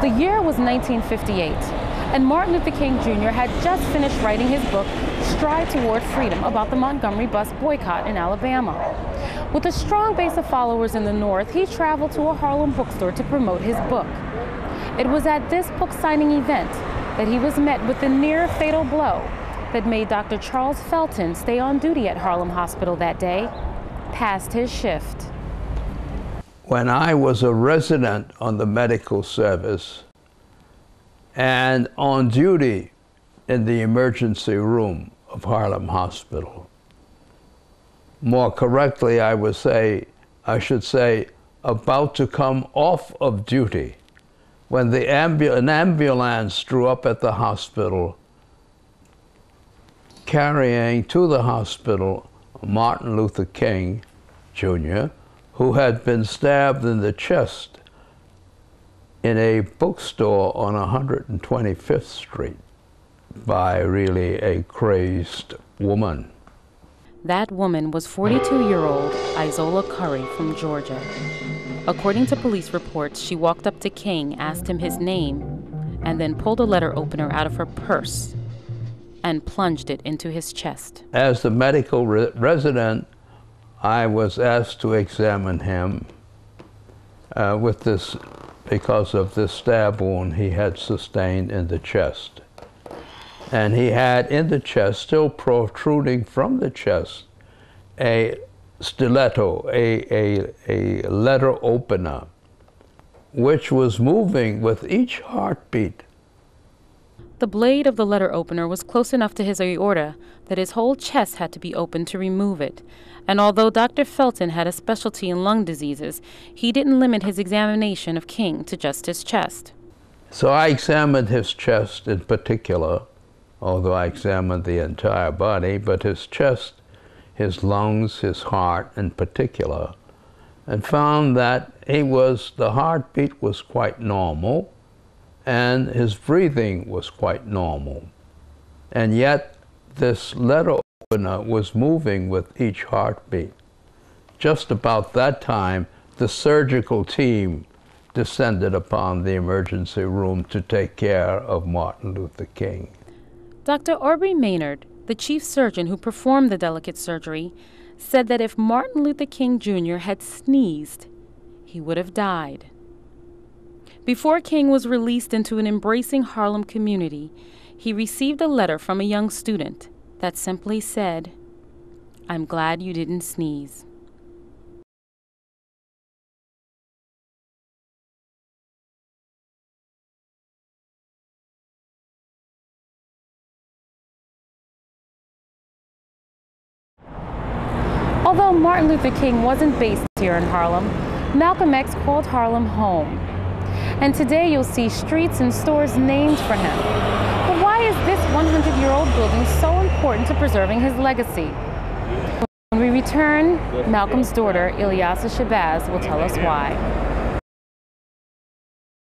The year was 1958, and Martin Luther King Jr. had just finished writing his book, Stride Toward Freedom, about the Montgomery bus boycott in Alabama. With a strong base of followers in the North, he traveled to a Harlem bookstore to promote his book. It was at this book signing event that he was met with the near fatal blow that made Dr. Charles Felton stay on duty at Harlem Hospital that day, past his shift. When I was a resident on the medical service and on duty in the emergency room of Harlem Hospital, more correctly I should say about to come off of duty, when an ambulance drew up at the hospital carrying to the hospital Martin Luther King Jr., who had been stabbed in the chest in a bookstore on 125th Street by really a crazed woman. That woman was 42-year-old Isola Curry from Georgia. According to police reports, she walked up to King, asked him his name, and then pulled a letter opener out of her purse and plunged it into his chest. As the medical resident, I was asked to examine him because of this stab wound he had sustained in the chest. And he had in the chest, still protruding from the chest, a stiletto, a letter opener, which was moving with each heartbeat. The blade of the letter opener was close enough to his aorta that his whole chest had to be opened to remove it. And although Dr. Felton had a specialty in lung diseases, he didn't limit his examination of King to just his chest. So I examined his chest in particular, although I examined the entire body, but his chest, his lungs, his heart in particular, and found that the heartbeat was quite normal, and his breathing was quite normal. And yet, this letter opener was moving with each heartbeat. Just about that time, the surgical team descended upon the emergency room to take care of Martin Luther King. Dr. Aubrey Maynard, the chief surgeon who performed the delicate surgery, said that if Martin Luther King Jr. had sneezed, he would have died. Before King was released into an embracing Harlem community, he received a letter from a young student that simply said, "I'm glad you didn't sneeze." Although Martin Luther King wasn't based here in Harlem, Malcolm X called Harlem home. And today you'll see streets and stores named for him. But why is this 100-year-old building so important to preserving his legacy? When we return, Malcolm's daughter, Ilyasa Shabazz, will tell us why.